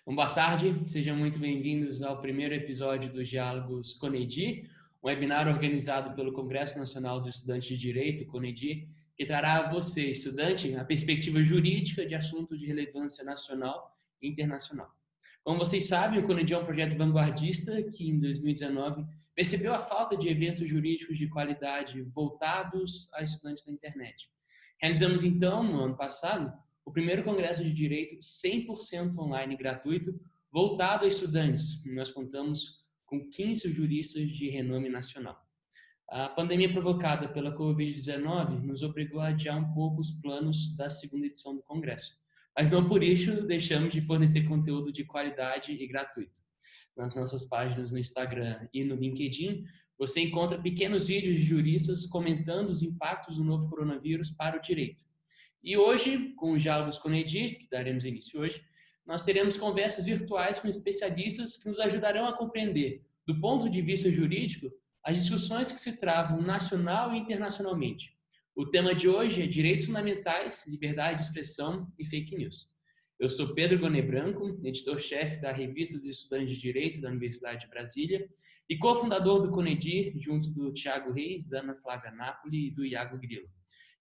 Boa tarde, sejam muito bem-vindos ao primeiro episódio dos Diálogos CONEDI, um webinar organizado pelo Congresso Nacional dos Estudantes de Direito, CONEDI, que trará a você, estudante, a perspectiva jurídica de assuntos de relevância nacional e internacional. Como vocês sabem, o CONEDI é um projeto vanguardista que, em 2019, percebeu a falta de eventos jurídicos de qualidade voltados a estudantes da internet. Realizamos, então, no ano passado, o primeiro congresso de direito 100% online gratuito, voltado a estudantes. Nós contamos com 15 juristas de renome nacional. A pandemia provocada pela Covid-19 nos obrigou a adiar um pouco os planos da segunda edição do congresso. Mas não por isso deixamos de fornecer conteúdo de qualidade e gratuito. Nas nossas páginas no Instagram e no LinkedIn, você encontra pequenos vídeos de juristas comentando os impactos do novo coronavírus para o direito. E hoje, com os Diálogos CONEDI, que daremos início hoje, nós teremos conversas virtuais com especialistas que nos ajudarão a compreender, do ponto de vista jurídico, as discussões que se travam nacional e internacionalmente. O tema de hoje é Direitos Fundamentais, Liberdade de Expressão e Fake News. Eu sou Pedro Gonê Branco, editor-chefe da Revista dos Estudantes de Direito da Universidade de Brasília e cofundador do CONEDI, junto do Tiago Reis, da Ana Flávia Napoli e do Iago Grilo.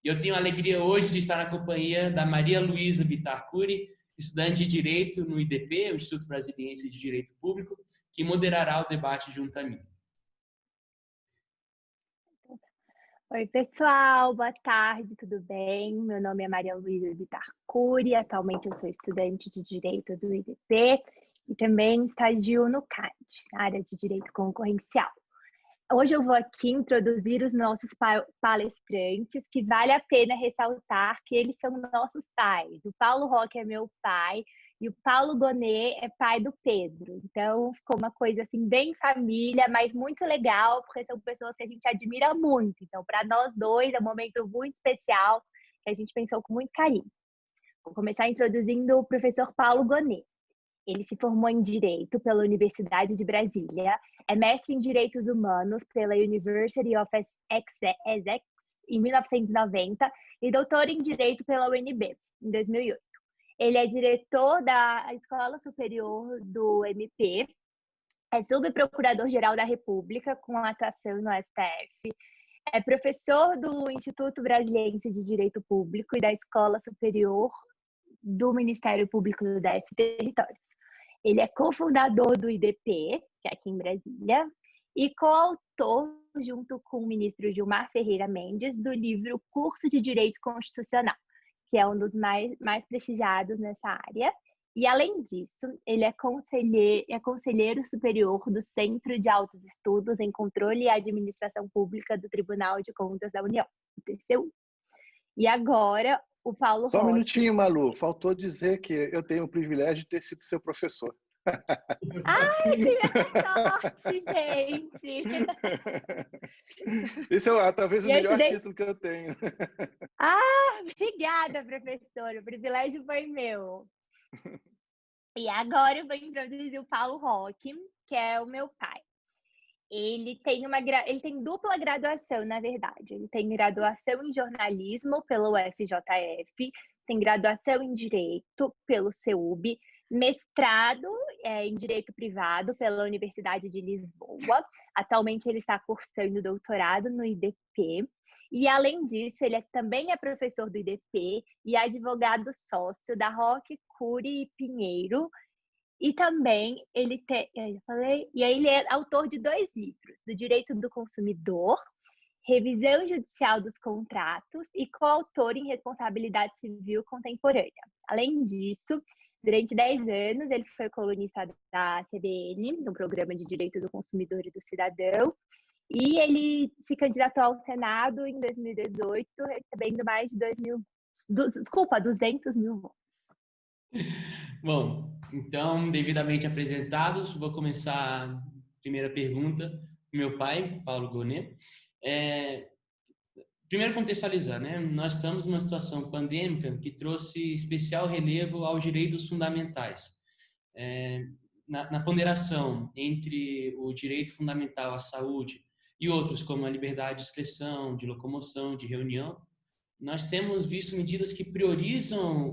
E eu tenho a alegria hoje de estar na companhia da Maria Luísa Bittar Curi, estudante de Direito no IDP, o Instituto Brasiliense de Direito Público, que moderará o debate junto a mim. Oi, pessoal, boa tarde, tudo bem? Meu nome é Maria Luísa Bittar Curi, atualmente eu sou estudante de Direito do IDP e também estagio no CAD, na área de Direito Concorrencial. Hoje eu vou aqui introduzir os nossos palestrantes, que vale a pena ressaltar que eles são nossos pais. O Paulo Roque é meu pai e o Paulo Gonê é pai do Pedro. Então ficou uma coisa assim bem família, mas muito legal, porque são pessoas que a gente admira muito. Então para nós dois é um momento muito especial que a gente pensou com muito carinho. Vou começar introduzindo o professor Paulo Gonê. Ele se formou em Direito pela Universidade de Brasília, é mestre em Direitos Humanos pela University of Essex em 1990 e doutor em Direito pela UNB em 2008. Ele é diretor da Escola Superior do MP, é subprocurador-geral da República com atuação no STF, é professor do Instituto Brasiliense de Direito Público e da Escola Superior do Ministério Público do DF Territórios. Ele é cofundador do IDP, que é aqui em Brasília, e coautor, junto com o ministro Gilmar Ferreira Mendes, do livro Curso de Direito Constitucional, que é um dos mais prestigiados nessa área. E, além disso, ele é conselheiro superior do Centro de Altos Estudos em Controle e Administração Pública do Tribunal de Contas da União, o TCU. E agora, o Paulo Roque. Só um minutinho, Malu. Faltou dizer que eu tenho o privilégio de ter sido seu professor. Ai, que sorte, gente! Esse é talvez o melhor título que eu tenho. Ah, obrigada, professor. O privilégio foi meu. E agora eu vou introduzir o Paulo Roque, que é o meu pai. Ele tem dupla graduação, na verdade. Ele tem graduação em jornalismo pelo UFJF, tem graduação em direito pelo CEUB, mestrado em direito privado pela Universidade de Lisboa. Atualmente ele está cursando doutorado no IDP. E, além disso, ele também é professor do IDP e advogado sócio da Roque Curi Pinheiro. E também ele é autor de 2 livros, do Direito do Consumidor, Revisão Judicial dos Contratos e coautor em Responsabilidade Civil Contemporânea. Além disso, durante 10 anos, ele foi colunista da CBN, no Programa de Direito do Consumidor e do Cidadão, e ele se candidatou ao Senado em 2018, recebendo mais de 200 mil votos. Bom, então, devidamente apresentados, vou começar a primeira pergunta. Meu pai, Paulo Gonê. Primeiro contextualizar, né? Nós estamos numa situação pandêmica que trouxe especial relevo aos direitos fundamentais. Na ponderação entre o direito fundamental à saúde e outros, como a liberdade de expressão, de locomoção, de reunião, nós temos visto medidas que priorizam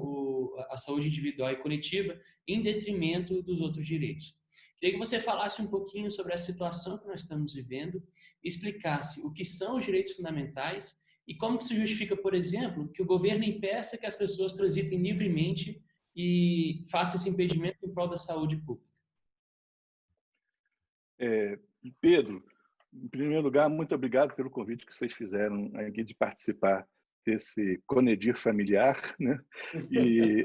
a saúde individual e coletiva em detrimento dos outros direitos. Queria que você falasse um pouquinho sobre a situação que nós estamos vivendo, explicasse o que são os direitos fundamentais e como que se justifica, por exemplo, que o governo impeça que as pessoas transitem livremente e faça esse impedimento em prol da saúde pública. Pedro, em primeiro lugar, muito obrigado pelo convite que vocês fizeram aqui de participar desse Conedir familiar, né? E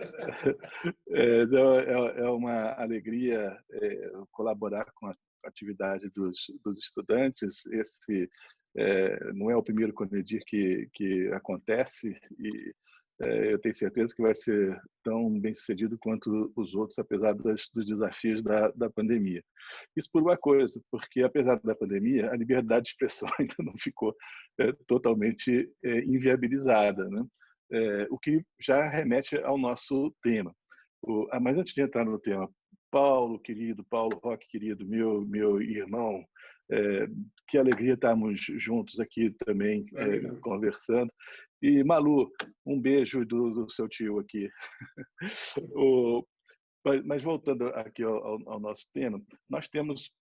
é uma alegria colaborar com a atividade dos estudantes. Esse não é o primeiro Conedir que acontece e eu tenho certeza que vai ser tão bem sucedido quanto os outros, apesar dos desafios da pandemia. Isso por uma coisa, porque apesar da pandemia, a liberdade de expressão ainda não ficou totalmente inviabilizada, né? O que já remete ao nosso tema. Mas antes de entrar no tema, Paulo, querido, Paulo Roque, querido, meu irmão, que alegria estarmos juntos aqui também conversando. E Malu, um beijo do seu tio aqui. Mas voltando aqui ao nosso tema, nós temos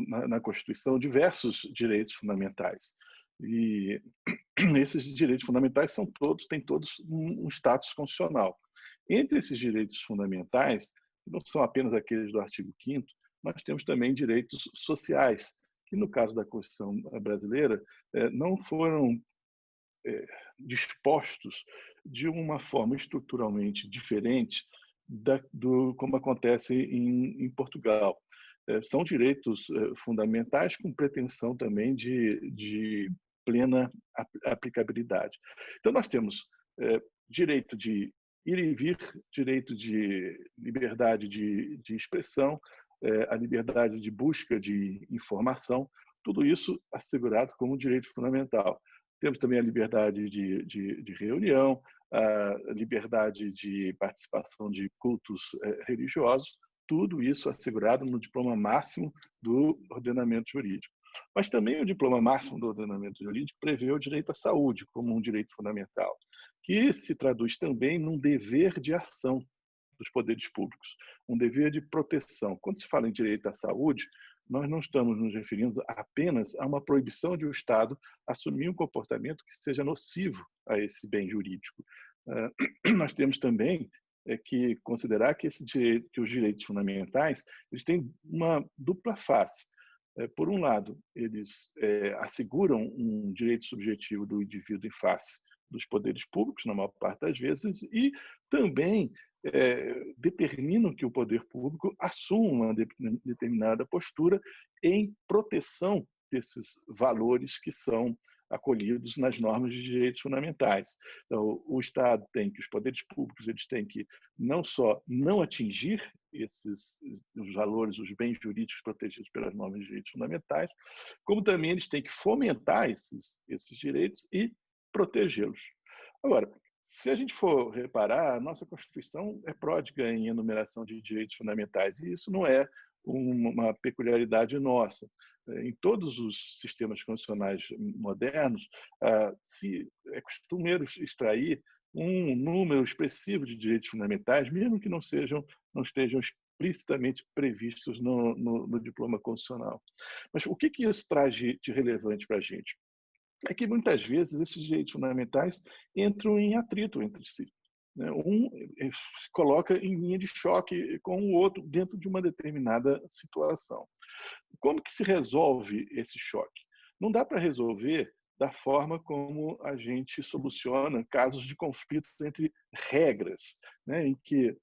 na Constituição diversos direitos fundamentais. E esses direitos fundamentais têm todos um status constitucional. Entre esses direitos fundamentais, não são apenas aqueles do artigo 5º, nós temos também direitos sociais, que no caso da Constituição brasileira não foram dispostos de uma forma estruturalmente diferente como acontece em Portugal. São direitos fundamentais com pretensão também de plena aplicabilidade. Então, nós temos direito de ir e vir, direito de liberdade de expressão, a liberdade de busca de informação, tudo isso assegurado como direito fundamental. Temos também a liberdade de reunião, a liberdade de participação de cultos religiosos, tudo isso assegurado no diploma máximo do ordenamento jurídico. Mas também o diploma máximo do ordenamento jurídico prevê o direito à saúde como um direito fundamental, que se traduz também num dever de ação dos poderes públicos, um dever de proteção. Quando se fala em direito à saúde, nós não estamos nos referindo apenas a uma proibição de o Estado assumir um comportamento que seja nocivo a esse bem jurídico. Nós temos também que considerar que os direitos fundamentais eles têm uma dupla face. Por um lado, eles asseguram um direito subjetivo do indivíduo em face dos poderes públicos, na maior parte das vezes, e também determinam que o poder público assuma uma determinada postura em proteção desses valores que são acolhidos nas normas de direitos fundamentais. Então, o Estado os poderes públicos eles têm que não só não atingir os valores, os bens jurídicos protegidos pelas normas de direitos fundamentais, como também eles têm que fomentar esses direitos e protegê-los. Agora, se a gente for reparar, a nossa Constituição é pródiga em enumeração de direitos fundamentais, e isso não é uma peculiaridade nossa. Em todos os sistemas constitucionais modernos, é costumeiro extrair um número expressivo de direitos fundamentais, mesmo que não estejam explicitamente previstos no diploma constitucional. Mas o que isso traz de relevante para a gente? É que muitas vezes esses direitos fundamentais entram em atrito entre si. Um se coloca em linha de choque com o outro dentro de uma determinada situação. Como que se resolve esse choque? Não dá para resolver da forma como a gente soluciona casos de conflito entre regras, em que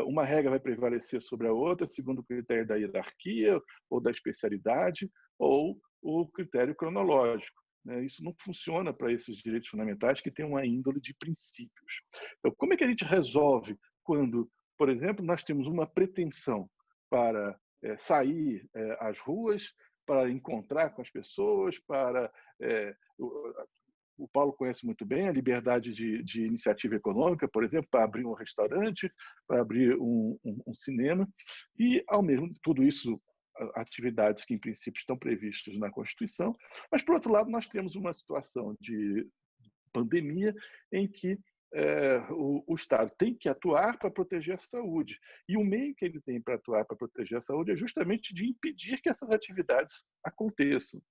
uma regra vai prevalecer sobre a outra segundo o critério da hierarquia ou da especialidade ou o critério cronológico. Isso não funciona para esses direitos fundamentais que têm uma índole de princípios. Então, como é que a gente resolve quando, por exemplo, nós temos uma pretensão para sair às ruas, para encontrar com as pessoas, o Paulo conhece muito bem a liberdade de iniciativa econômica, por exemplo, para abrir um restaurante, para abrir um cinema, e, ao mesmo tudo isso, atividades que, em princípio, estão previstas na Constituição, mas, por outro lado, nós temos uma situação de pandemia em que o Estado tem que atuar para proteger a saúde. E o meio que ele tem para atuar para proteger a saúde é justamente de impedir que essas atividades aconteçam.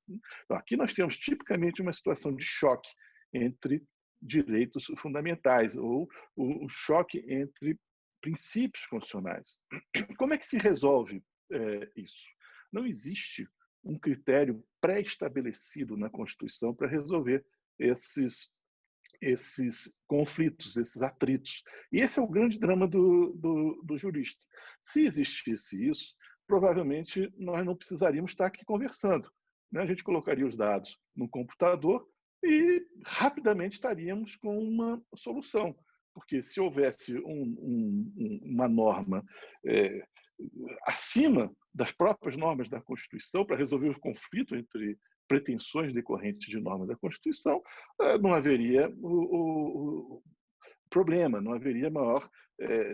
Então, aqui nós temos tipicamente uma situação de choque entre direitos fundamentais, ou o choque entre princípios constitucionais. Como é que se resolve isso? Não existe um critério pré-estabelecido na Constituição para resolver esses conflitos, esses atritos. E esse é o grande drama do jurista. Se existisse isso, provavelmente nós não precisaríamos estar aqui conversando, né? A gente colocaria os dados no computador e rapidamente estaríamos com uma solução. Porque se houvesse uma norma acima das próprias normas da Constituição para resolver o conflito entre pretensões decorrentes de normas da Constituição, não haveria o problema, não haveria maior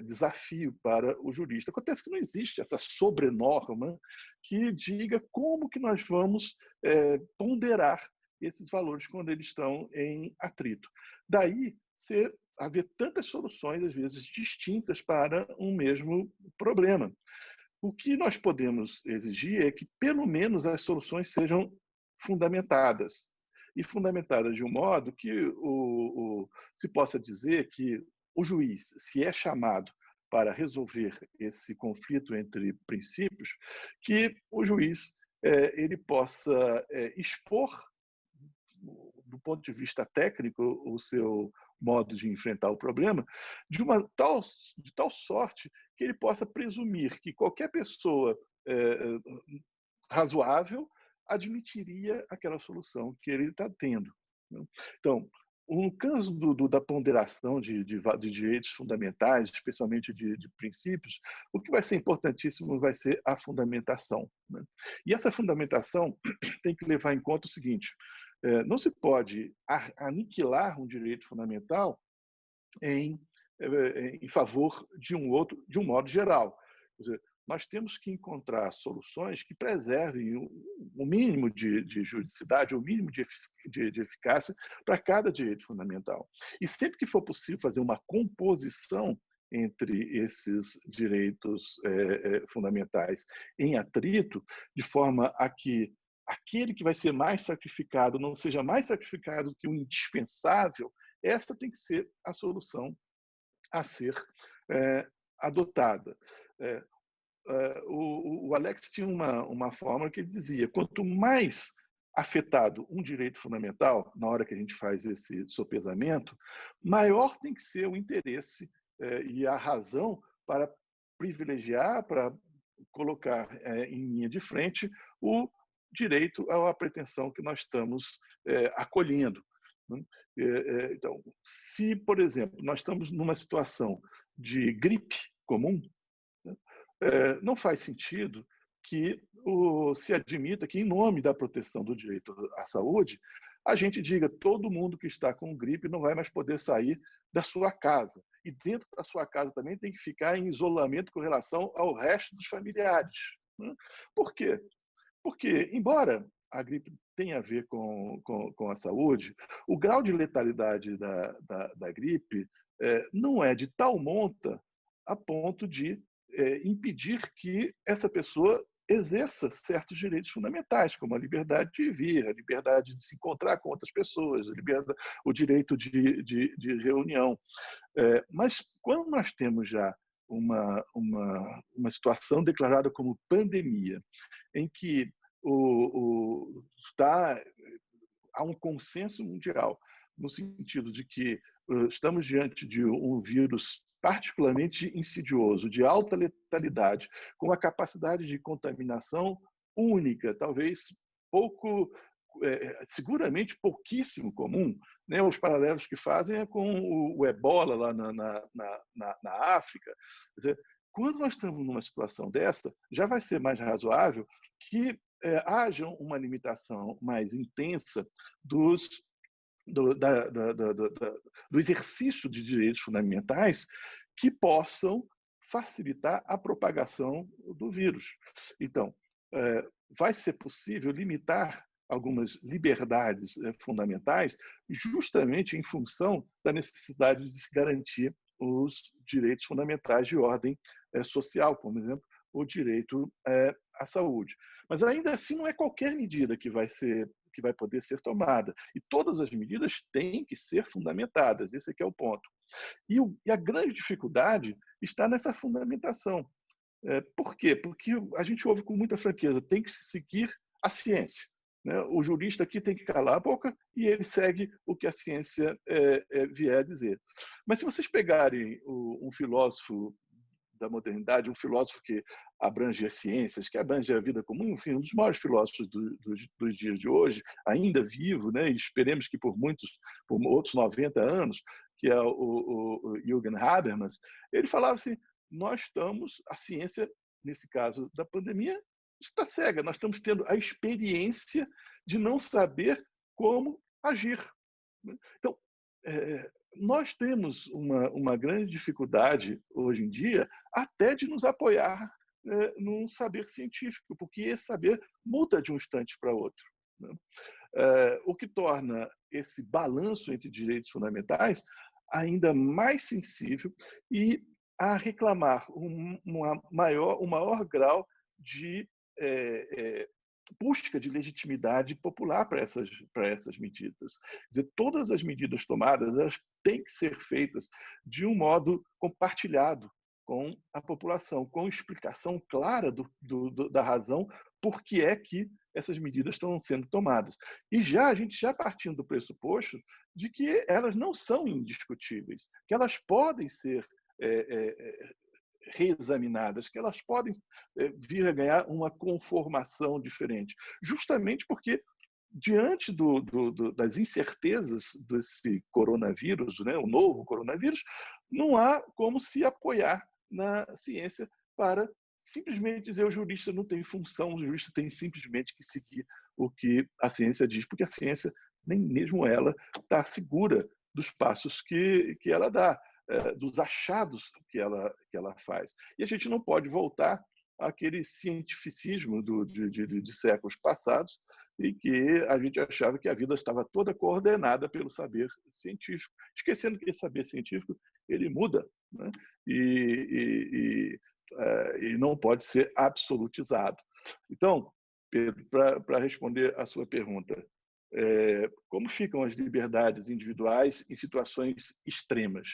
desafio para o jurista. Acontece que não existe essa sobrenorma que diga como que nós vamos ponderar esses valores quando eles estão em atrito. Daí haver tantas soluções, às vezes, distintas para um mesmo problema. O que nós podemos exigir é que, pelo menos, as soluções sejam fundamentadas. E fundamentadas de um modo que se possa dizer que o juiz, se é chamado para resolver esse conflito entre princípios, que o juiz ele possa expor, do ponto de vista técnico, o seu modo de enfrentar o problema, de tal sorte que ele possa presumir que qualquer pessoa razoável admitiria aquela solução que ele está tendo. Então, no caso da ponderação de direitos fundamentais, especialmente de princípios, o que vai ser importantíssimo vai ser a fundamentação, né? E essa fundamentação tem que levar em conta o seguinte: não se pode aniquilar um direito fundamental em favor de um outro, de um modo geral. Quer dizer, nós temos que encontrar soluções que preservem o mínimo de juridicidade, o mínimo de eficácia para cada direito fundamental. E sempre que for possível fazer uma composição entre esses direitos fundamentais em atrito, de forma a que aquele que vai ser mais sacrificado não seja mais sacrificado do que o indispensável, essa tem que ser a solução a ser adotada. O Alex tinha uma fórmula que ele dizia: quanto mais afetado um direito fundamental, na hora que a gente faz esse sopesamento, maior tem que ser o interesse e a razão para privilegiar, para colocar em linha de frente o direito à pretensão que nós estamos acolhendo. Então, se, por exemplo, nós estamos numa situação de gripe comum, não faz sentido que se admita que, em nome da proteção do direito à saúde, a gente diga todo mundo que está com gripe não vai mais poder sair da sua casa. E dentro da sua casa também tem que ficar em isolamento com relação ao resto dos familiares. Por quê? Porque, embora a gripe tenha a ver com a saúde, o grau de letalidade da gripe não é de tal monta a ponto de impedir que essa pessoa exerça certos direitos fundamentais, como a liberdade de vir, a liberdade de se encontrar com outras pessoas, o direito de reunião. Mas quando nós temos já uma situação declarada como pandemia, em que há um consenso mundial no sentido de que estamos diante de um vírus particularmente insidioso, de alta letalidade, com uma capacidade de contaminação única, talvez seguramente pouquíssimo comum, né? Os paralelos que fazem é com o ebola lá na África. Quer dizer, quando nós estamos numa situação dessa, já vai ser mais razoável que haja uma limitação mais intensa do exercício de direitos fundamentais que possam facilitar a propagação do vírus. Então, vai ser possível limitar algumas liberdades fundamentais, justamente em função da necessidade de se garantir os direitos fundamentais de ordem social, como, por exemplo, o direito à saúde. Mas, ainda assim, não é qualquer medida que vai poder ser tomada. E todas as medidas têm que ser fundamentadas. Esse aqui é o ponto. E a grande dificuldade está nessa fundamentação. Por quê? Porque a gente ouve com muita franqueza, tem que se seguir a ciência. Né? O jurista aqui tem que calar a boca e ele segue o que a ciência vier a dizer. Mas se vocês pegarem um filósofo da modernidade, um filósofo que abrange as ciências, que abrange a vida comum, enfim, um dos maiores filósofos dos dias de hoje, ainda vivo, né? E esperemos que por outros 90 anos, que é o Jürgen Habermas, ele falava assim, a ciência, nesse caso da pandemia, está cega, nós estamos tendo a experiência de não saber como agir. Então, nós temos uma grande dificuldade hoje em dia até de nos apoiar num saber científico, porque esse saber muda de um instante para outro. Né? O que torna esse balanço entre direitos fundamentais ainda mais sensível e a reclamar um maior grau de busca de legitimidade popular para essas medidas. Quer dizer, todas as medidas tomadas elas têm que ser feitas de um modo compartilhado com a população, com explicação clara da razão por que é que essas medidas estão sendo tomadas. E a gente já partindo do pressuposto de que elas não são indiscutíveis, que elas podem ser reexaminadas, que elas podem vir a ganhar uma conformação diferente, justamente porque diante das incertezas desse coronavírus, né, o novo coronavírus, não há como se apoiar na ciência para simplesmente dizer o jurista não tem função, o jurista tem simplesmente que seguir o que a ciência diz, porque a ciência, nem mesmo ela, está segura dos passos que ela dá, dos achados que ela faz. E a gente não pode voltar àquele cientificismo de séculos passados, em que a gente achava que a vida estava toda coordenada pelo saber científico, esquecendo que esse saber científico ele muda, né? E não pode ser absolutizado. Então, Pedro, para responder a sua pergunta, como ficam as liberdades individuais em situações extremas?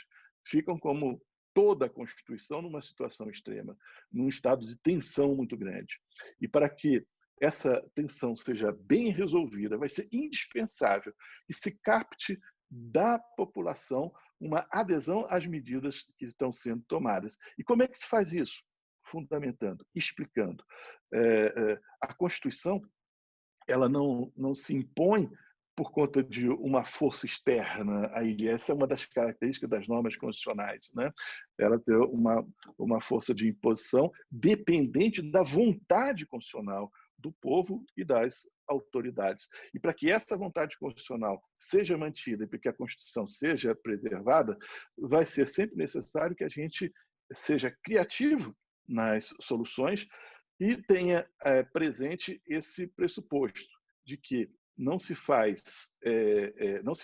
Ficam como toda a Constituição numa situação extrema, num estado de tensão muito grande. E para que essa tensão seja bem resolvida, vai ser indispensável que se capte da população uma adesão às medidas que estão sendo tomadas. E como é que se faz isso? Fundamentando, explicando. A Constituição ela não se impõe por conta de uma força externa a ele. Essa é uma das características das normas constitucionais, né? Ela tem uma força de imposição dependente da vontade constitucional do povo e das autoridades. E para que essa vontade constitucional seja mantida e para que a Constituição seja preservada, vai ser sempre necessário que a gente seja criativo nas soluções e tenha presente esse pressuposto de que não se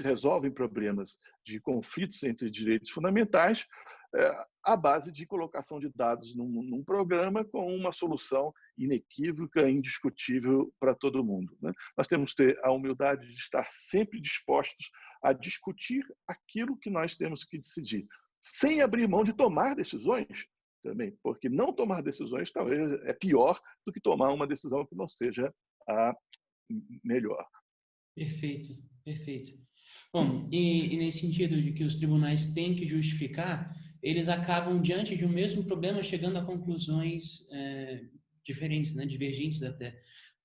resolvem problemas de conflitos entre direitos fundamentais à base de colocação de dados num programa com uma solução inequívoca, indiscutível para todo mundo. Né? Nós temos que ter a humildade de estar sempre dispostos a discutir aquilo que nós temos que decidir, sem abrir mão de tomar decisões também, porque não tomar decisões talvez é pior do que tomar uma decisão que não seja a melhor. Perfeito, perfeito. Bom, e nesse sentido de que os tribunais têm que justificar, eles acabam, diante de um mesmo problema, chegando a conclusões diferentes, né, divergentes até.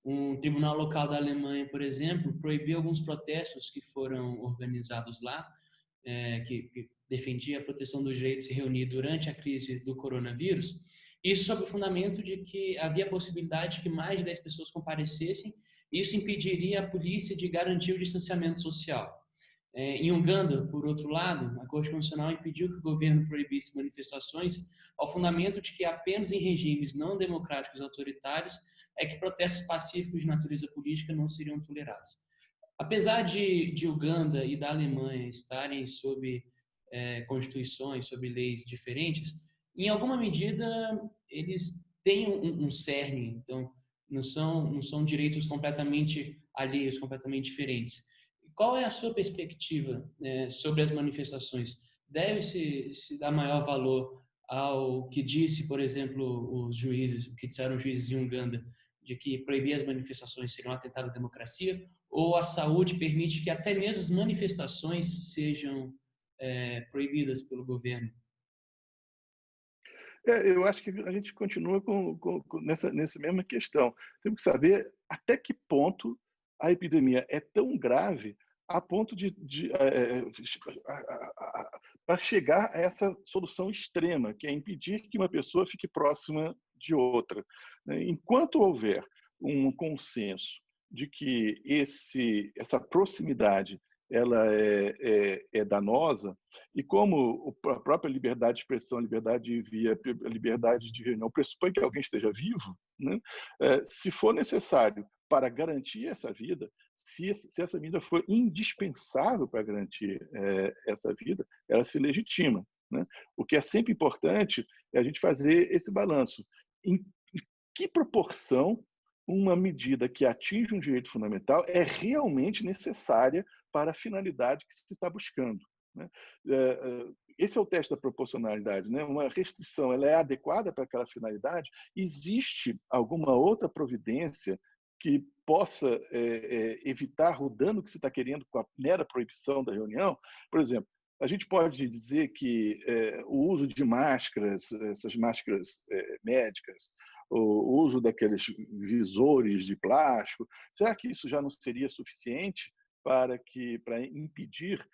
Um tribunal local da Alemanha, por exemplo, proibiu alguns protestos que foram organizados lá, que defendia a proteção do direito de se reunir durante a crise do coronavírus, isso sob o fundamento de que havia a possibilidade de que mais de 10 pessoas comparecessem. Isso impediria a polícia de garantir o distanciamento social. Em Uganda, por outro lado, a Corte Constitucional impediu que o governo proibisse manifestações ao fundamento de que apenas em regimes não democráticos autoritários é que protestos pacíficos de natureza política não seriam tolerados. Apesar de Uganda e da Alemanha estarem sob constituições, sob leis diferentes, em alguma medida eles têm um cerne, então não são direitos completamente alheios, completamente diferentes. Qual é a sua perspectiva sobre as manifestações? Deve-se dar maior valor ao que disse, por exemplo, os juízes, o que disseram os juízes em Uganda, de que proibir as manifestações seria um atentado à democracia, ou a saúde permite que até mesmo as manifestações sejam proibidas pelo governo? Eu acho que a gente continua nessa mesma questão. Temos que saber até que ponto a epidemia é tão grave a ponto para chegar a essa solução extrema, que é impedir que uma pessoa fique próxima de outra. Enquanto houver um consenso de que essa proximidade ela é danosa, e como a própria liberdade de expressão, a liberdade de via, a liberdade de reunião pressupõe que alguém esteja vivo, né? Se for necessário para garantir essa vida, se essa vida for indispensável para garantir essa vida, ela se legitima, né? O que é sempre importante é a gente fazer esse balanço. Em que proporção uma medida que atinge um direito fundamental é realmente necessária para a finalidade que se está buscando, né? Esse é o teste da proporcionalidade, né? Uma restrição, ela é adequada para aquela finalidade? Existe alguma outra providência que possa evitar o dano que se está querendo com a mera proibição da reunião? Por exemplo, a gente pode dizer que o uso de máscaras, essas máscaras médicas, o uso daqueles visores de plástico, será que isso já não seria suficiente para impedir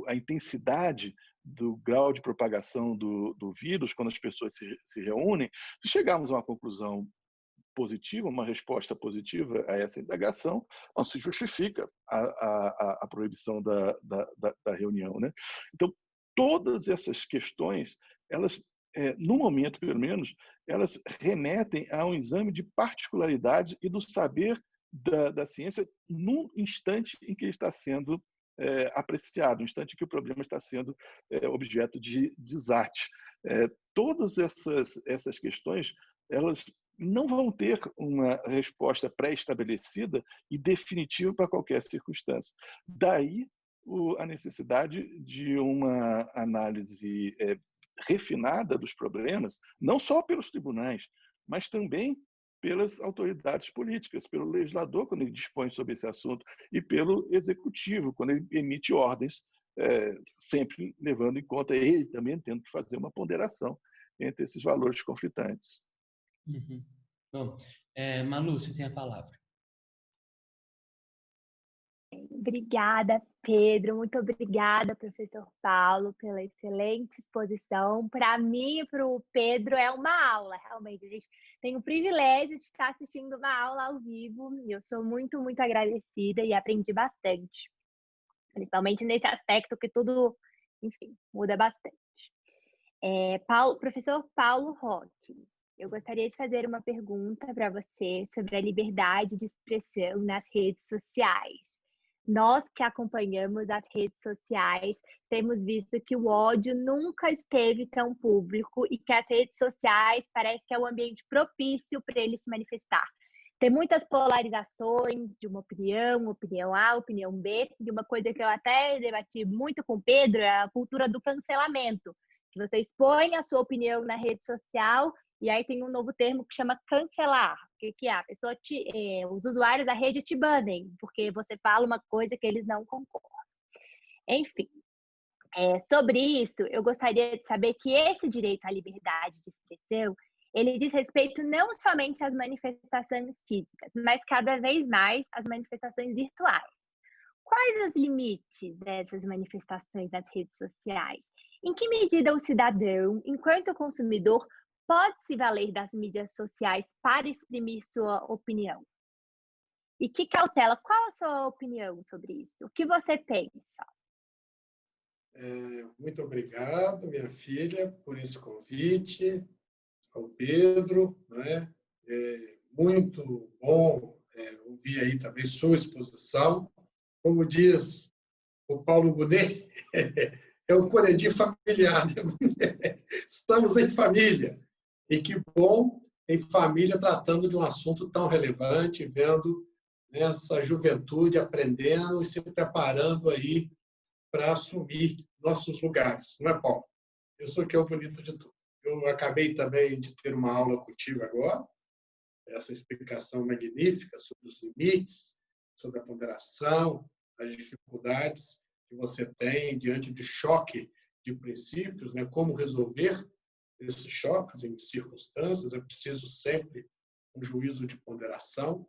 a intensidade do grau de propagação do vírus quando as pessoas se reúnem? Se chegarmos a uma conclusão positiva, uma resposta positiva a essa indagação, não se justifica a proibição da reunião, né? Então, todas essas questões, elas, no momento, pelo menos, elas remetem a um exame de particularidades e do saber da ciência no instante em que ele está sendo apreciado, no instante em que o problema está sendo objeto de desarte. Todas essas questões, elas não vão ter uma resposta pré-estabelecida e definitiva para qualquer circunstância. Daí a necessidade de uma análise refinada dos problemas, não só pelos tribunais, mas também pelas autoridades políticas, pelo legislador, quando ele dispõe sobre esse assunto, e pelo executivo, quando ele emite ordens, sempre levando em conta ele também tendo que fazer uma ponderação entre esses valores conflitantes. Uhum. Bom, Malu, você tem a palavra. Obrigada, Pedro. Muito obrigada, professor Paulo, pela excelente exposição. Para mim e para o Pedro é uma aula, realmente. A gente tem o privilégio de estar assistindo uma aula ao vivo e eu sou muito, muito agradecida e aprendi bastante. Principalmente nesse aspecto que tudo, enfim, muda bastante. Professor Paulo Roque, eu gostaria de fazer uma pergunta para você sobre a liberdade de expressão nas redes sociais. Nós que acompanhamos as redes sociais temos visto que o ódio nunca esteve tão público e que as redes sociais parece que é o ambiente propício para ele se manifestar. Tem muitas polarizações de uma opinião A, opinião B, e uma coisa que eu até debati muito com o Pedro é a cultura do cancelamento, que você expõe a sua opinião na rede social e aí tem um novo termo que chama cancelar. O que é? A pessoa os usuários da rede te banem, porque você fala uma coisa que eles não concordam. Enfim, sobre isso, eu gostaria de saber que esse direito à liberdade de expressão, ele diz respeito não somente às manifestações físicas, mas cada vez mais às manifestações virtuais. Quais os limites dessas manifestações nas redes sociais? Em que medida o cidadão, enquanto consumidor, pode se valer das mídias sociais para exprimir sua opinião? E que cautela? Qual a sua opinião sobre isso? O que você pensa? Muito obrigado, minha filha, por esse convite, ao Pedro, né? Muito bom ouvir aí também sua exposição. Como diz o Paulo Gonet, é o Conedi familiar, né? Estamos em família. E que bom em família tratando de um assunto tão relevante, vendo essa juventude aprendendo e se preparando aí para assumir nossos lugares, não é, Paulo? Isso que é o bonito de tudo. Eu acabei também de ter uma aula contigo agora, essa explicação magnífica sobre os limites, sobre a ponderação, as dificuldades que você tem diante de choque de princípios, né? Como resolver esses choques em circunstâncias. É preciso sempre um juízo de ponderação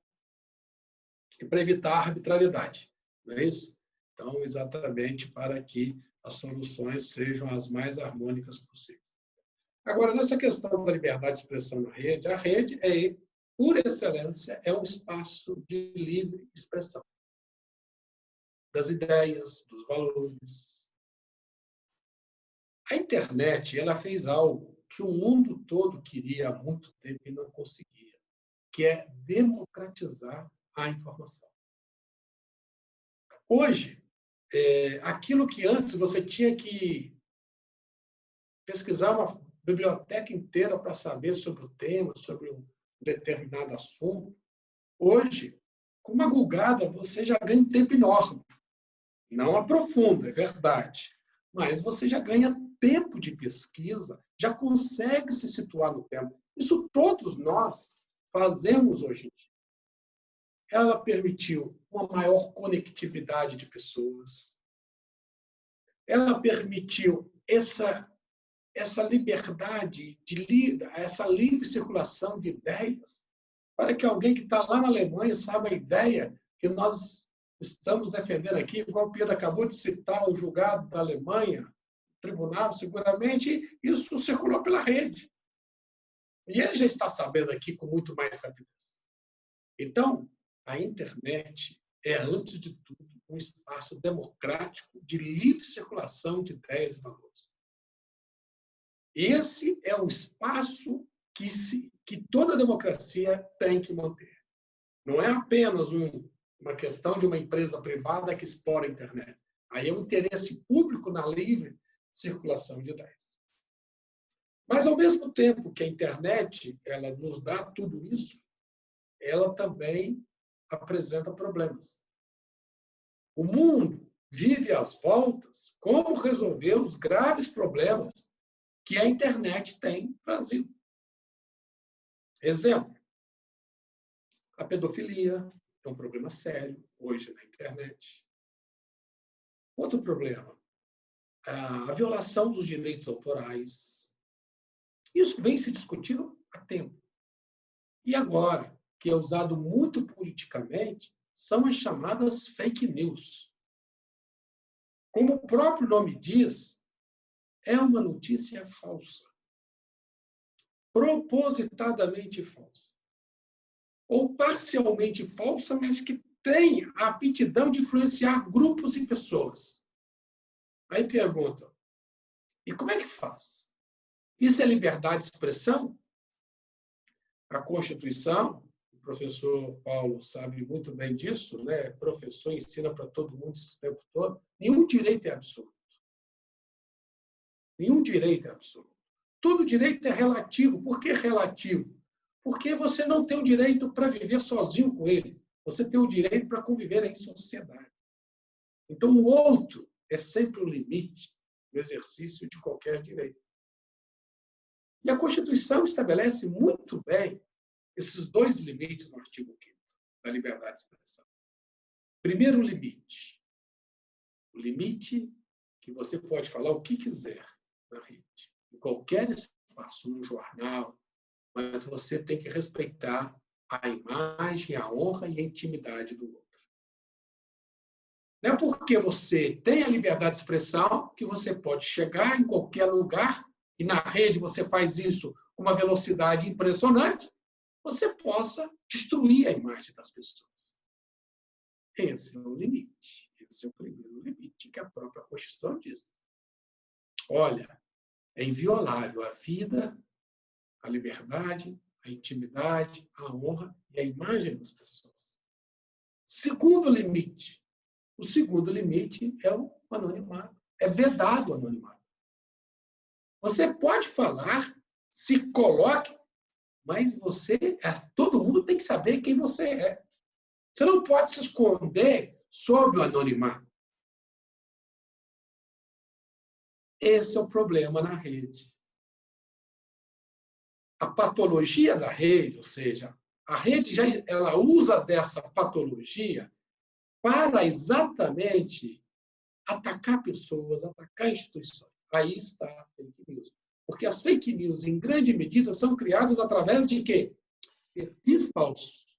e para evitar a arbitrariedade, não é isso? Então, exatamente para que as soluções sejam as mais harmônicas possíveis. Agora, nessa questão da liberdade de expressão na rede, a rede por excelência, é um espaço de livre expressão das ideias, dos valores. A internet, ela fez algo que o mundo todo queria há muito tempo e não conseguia, que é democratizar a informação. Hoje, aquilo que antes você tinha que pesquisar uma biblioteca inteira para saber sobre o tema, sobre um determinado assunto, hoje, com uma googada, você já ganha um tempo enorme. Não aprofunda, é verdade, mas você já ganha tempo de pesquisa, já consegue se situar no tempo. Isso todos nós fazemos hoje em dia. Ela permitiu uma maior conectividade de pessoas. Ela permitiu essa liberdade, essa livre circulação de ideias, para que alguém que está lá na Alemanha saiba a ideia que nós estamos defendendo aqui, igual o Pedro acabou de citar o julgado da Alemanha, o tribunal, seguramente, isso circulou pela rede. E ele já está sabendo aqui com muito mais rapidez. Então, a internet é, antes de tudo, um espaço democrático de livre circulação de ideias e valores. Esse é o espaço que toda democracia tem que manter. Não é apenas uma questão de uma empresa privada que explora a internet. Aí é um interesse público na livre circulação de ideias. Mas, ao mesmo tempo que a internet ela nos dá tudo isso, ela também apresenta problemas. O mundo vive às voltas como resolver os graves problemas que a internet tem trazido. Exemplo, a pedofilia é um problema sério hoje na internet. Outro problema, a violação dos direitos autorais. Isso vem se discutindo há tempo. E agora, que é usado muito politicamente, são as chamadas fake news. Como o próprio nome diz, é uma notícia falsa. Propositadamente falsa. Ou parcialmente falsa, mas que tem a aptidão de influenciar grupos e pessoas. Aí pergunta, e como é que faz? Isso é liberdade de expressão? A Constituição, o professor Paulo sabe muito bem disso, né? O professor ensina para todo mundo isso o tempo todo. Nenhum direito é absoluto. Nenhum direito é absoluto. Todo direito é relativo. Por que relativo? Porque você não tem o direito para viver sozinho com ele. Você tem o direito para conviver em sociedade. Então, o outro é sempre o limite no exercício de qualquer direito. E a Constituição estabelece muito bem esses dois limites no artigo 5º da liberdade de expressão. Primeiro limite. O limite que você pode falar o que quiser na rede, em qualquer espaço, no jornal, mas você tem que respeitar a imagem, a honra e a intimidade do outro. Não é porque você tem a liberdade de expressão que você pode chegar em qualquer lugar e na rede você faz isso com uma velocidade impressionante, você possa destruir a imagem das pessoas. Esse é o limite. Esse é o primeiro limite que a própria Constituição diz. Olha, é inviolável a vida, a liberdade, a intimidade, a honra e a imagem das pessoas. Segundo limite. O segundo limite é o anonimato. É vedado o anonimato. Você pode falar, se coloque, mas todo mundo tem que saber quem você é. Você não pode se esconder sob o anonimato. Esse é o problema na rede. A patologia da rede, ou seja, a rede ela usa dessa patologia para exatamente atacar pessoas, atacar instituições. Aí está a fake news. Porque as fake news, em grande medida, são criadas através de quê? Perfis falsos.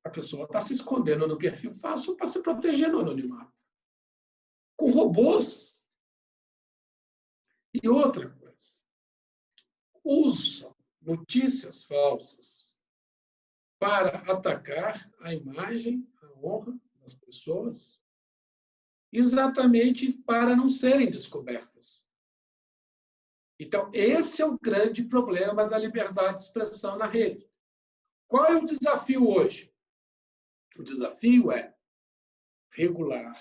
A pessoa está se escondendo no perfil falso para se proteger no anonimato. Com robôs. E outra coisa. Usam notícias falsas para atacar a imagem, a honra das pessoas, exatamente para não serem descobertas. Então, esse é o grande problema da liberdade de expressão na rede. Qual é o desafio hoje? O desafio é regular.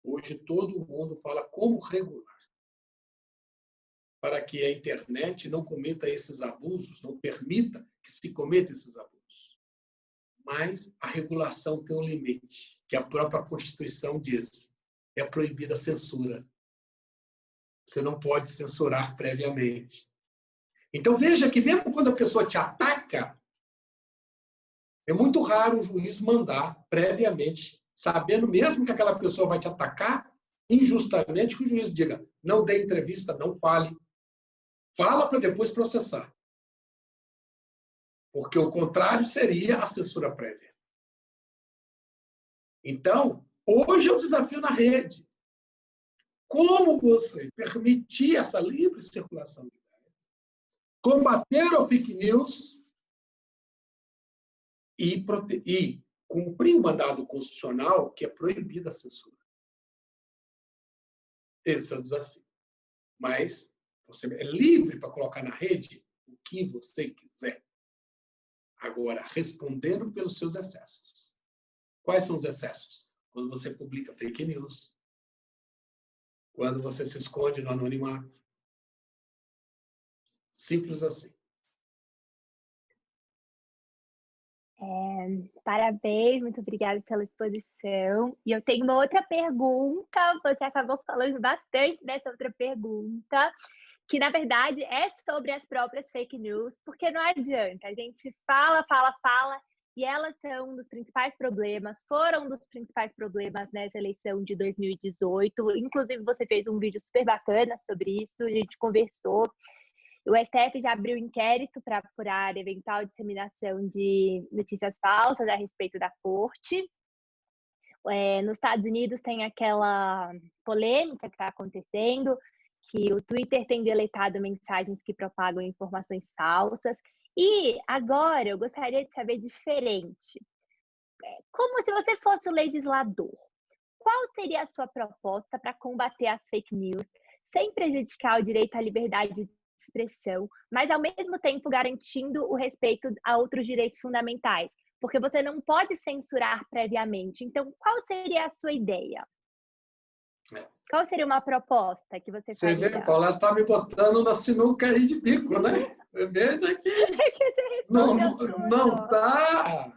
Hoje todo mundo fala como regular. Para que a internet não cometa esses abusos, não permita que se cometa esses abusos. Mas a regulação tem um limite, que a própria Constituição diz. É proibida a censura. Você não pode censurar previamente. Então, veja que mesmo quando a pessoa te ataca, é muito raro o juiz mandar previamente, sabendo mesmo que aquela pessoa vai te atacar injustamente, que o juiz diga, não dê entrevista, não fale. Fala para depois processar. Porque o contrário seria a censura prévia. Então, hoje é o desafio na rede. Como você permitir essa livre circulação de ideias, combater o fake news e cumprir o mandado constitucional que é proibida a censura. Esse é o desafio. Mas você é livre para colocar na rede o que você quiser. Agora, respondendo pelos seus excessos. Quais são os excessos? Quando você publica fake news, quando você se esconde no anonimato. Simples assim. Parabéns, muito obrigada pela exposição. E eu tenho uma outra pergunta, você acabou falando bastante dessa outra pergunta, que na verdade é sobre as próprias fake news, porque não adianta, a gente fala, e elas são um dos principais problemas, foram um dos principais problemas nessa eleição de 2018. Inclusive, você fez um vídeo super bacana sobre isso, a gente conversou. O STF já abriu inquérito para apurar eventual disseminação de notícias falsas a respeito da corte. Nos Estados Unidos tem aquela polêmica que está acontecendo, que o Twitter tem deletado mensagens que propagam informações falsas. E agora eu gostaria de saber diferente. Como se você fosse o legislador, qual seria a sua proposta para combater as fake news, sem prejudicar o direito à liberdade de expressão, mas ao mesmo tempo garantindo o respeito a outros direitos fundamentais? Porque você não pode censurar previamente. Então, qual seria a sua ideia? Qual seria uma proposta que você faria? Você vê, Paula, ela está me botando na sinuca aí de bico, né? Veja que não tá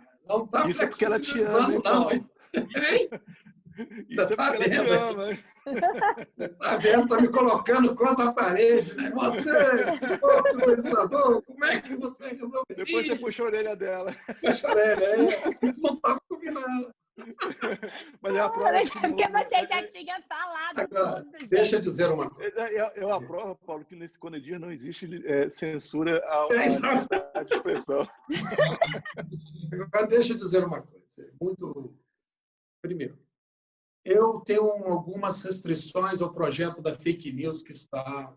Isso é porque ela te ama, hein, não. Você está vendo? Está vendo? Está me colocando contra a parede, né? Você, se fosse o legislador, como é que você resolveria? Depois você puxa a orelha dela. Puxa a orelha, isso não estava combinado. Mas é a prova. Mas é porque você já tinha falado. Agora, deixa eu dizer uma coisa. Eu aprovo, Paulo, que nesse CONEDIR não existe censura à liberdade de expressão. Agora, deixa eu dizer uma coisa. Primeiro, eu tenho algumas restrições ao projeto da fake news que está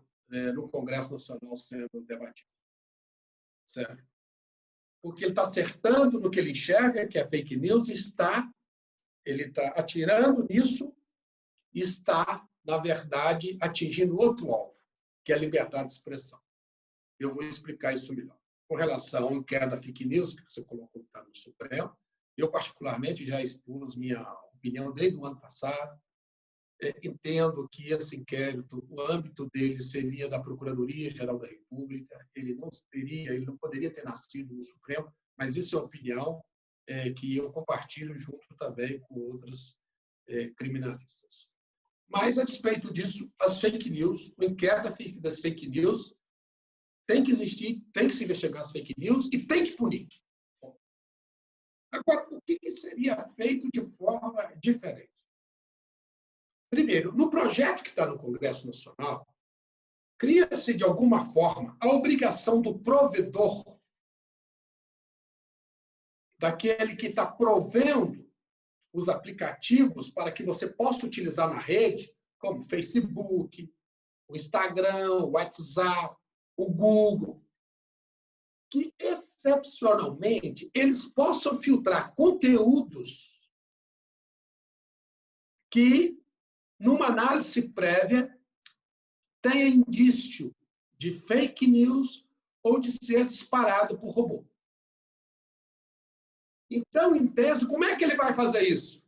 no Congresso Nacional sendo debatido. Certo? porque ele está acertando no que ele enxerga, que é fake news, ele está atirando nisso e está, na verdade, atingindo outro alvo, que é a liberdade de expressão. Eu vou explicar isso melhor. Com relação ao inquérito da fake news, que você colocou que está no Supremo, eu, particularmente, já expus minha opinião desde o ano passado. Entendo que esse inquérito, o âmbito dele seria da Procuradoria-Geral da República, ele não poderia ter nascido no Supremo, mas isso é uma opinião que eu compartilho junto também com outros criminalistas. Mas, a despeito disso, as fake news, o inquérito das fake news tem que existir, tem que se investigar as fake news e tem que punir. Agora, o que seria feito de forma diferente? Primeiro, no projeto que está no Congresso Nacional, cria-se, de alguma forma, a obrigação do provedor, daquele que está provendo os aplicativos para que você possa utilizar na rede, como o Facebook, o Instagram, o WhatsApp, o Google, que, excepcionalmente, eles possam filtrar conteúdos que, numa análise prévia, tenha indício de fake news ou de ser disparado por robô. Então, em tese, como é que ele vai fazer isso?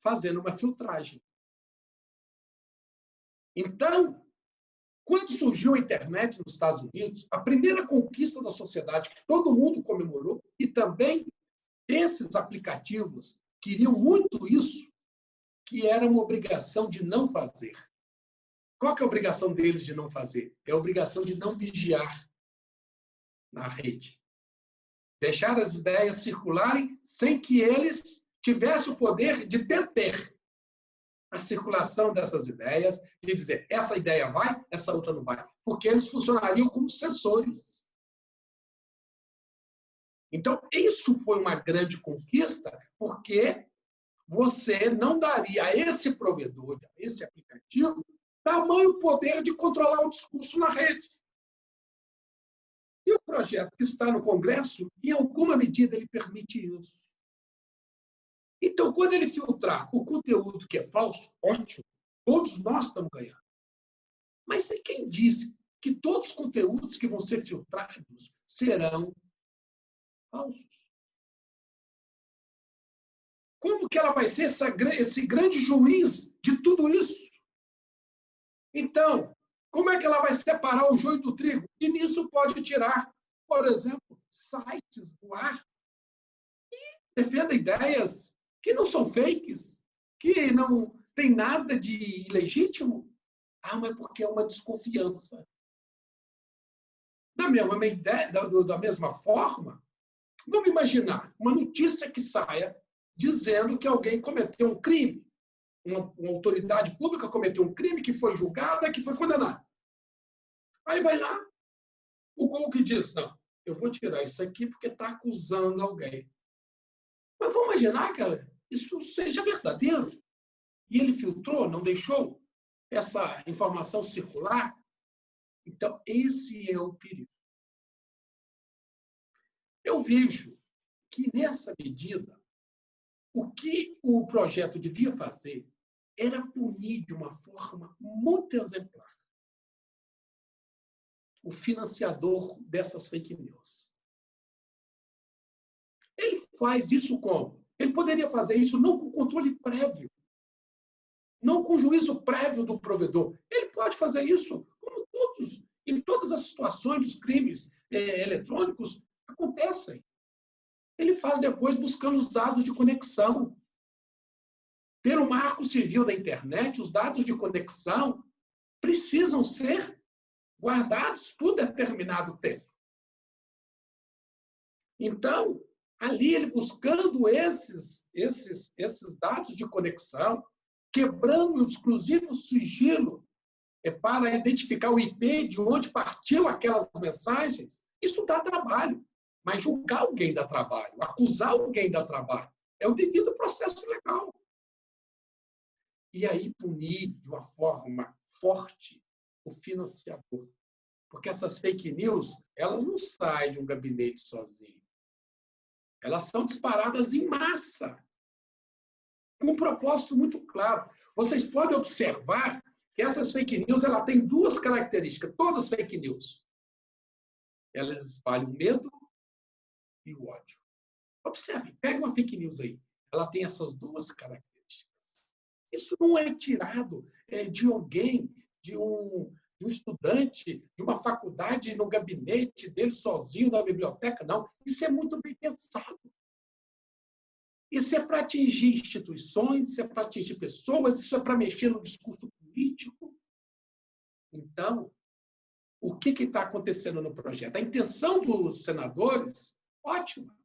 Fazendo uma filtragem. Então, quando surgiu a internet nos Estados Unidos, a primeira conquista da sociedade que todo mundo comemorou, e também esses aplicativos queriam muito isso, que era uma obrigação de não fazer. Qual que é a obrigação deles de não fazer? É a obrigação de não vigiar na rede. Deixar as ideias circularem sem que eles tivessem o poder de deter a circulação dessas ideias, de dizer, essa ideia vai, essa outra não vai. Porque eles funcionariam como sensores. Então, isso foi uma grande conquista, porque você não daria a esse provedor, a esse aplicativo, tamanho poder de controlar o discurso na rede. E o projeto que está no Congresso, em alguma medida, ele permite isso. Então, quando ele filtrar o conteúdo que é falso, ótimo, todos nós estamos ganhando. Mas quem disse que todos os conteúdos que vão ser filtrados serão falsos? Como que ela vai ser esse grande juiz de tudo isso? Então, como é que ela vai separar o joio do trigo? E nisso pode tirar, por exemplo, sites do ar que defendem ideias que não são fakes, que não tem nada de ilegítimo. Ah, mas porque é uma desconfiança. Da mesma forma, vamos imaginar uma notícia que saia dizendo que alguém cometeu um crime. Uma autoridade pública cometeu um crime, que foi julgada, que foi condenada. Aí vai lá, o Google diz, não, eu vou tirar isso aqui porque está acusando alguém. Mas vamos imaginar que isso seja verdadeiro. E ele filtrou, não deixou essa informação circular. Então, esse é o perigo. Eu vejo que, nessa medida, o que o projeto devia fazer era punir de uma forma muito exemplar o financiador dessas fake news. Ele faz isso como? Ele poderia fazer isso não com controle prévio, não com juízo prévio do provedor. Ele pode fazer isso como em todas as situações dos crimes eletrônicos acontecem. Ele faz depois buscando os dados de conexão. Pelo Marco Civil da Internet, os dados de conexão precisam ser guardados por determinado tempo. Então, ali ele buscando esses dados de conexão, quebrando o exclusivo sigilo para identificar o IP de onde partiu aquelas mensagens, isso dá trabalho. Mas julgar alguém dá trabalho, acusar alguém dá trabalho. É o devido processo legal. E aí punir de uma forma forte o financiador. Porque essas fake news, elas não saem de um gabinete sozinho. Elas são disparadas em massa, com um propósito muito claro. Vocês podem observar que essas fake news ela tem duas características, todas fake news. Elas espalham o medo e o ódio. Observe, pega uma fake news aí. Ela tem essas duas características. Isso não é tirado de alguém, de um estudante, de uma faculdade no gabinete dele sozinho na biblioteca, não. Isso é muito bem pensado. Isso é para atingir instituições, isso é para atingir pessoas, isso é para mexer no discurso político. Então, o que está acontecendo no projeto? A intenção dos senadores, ótima.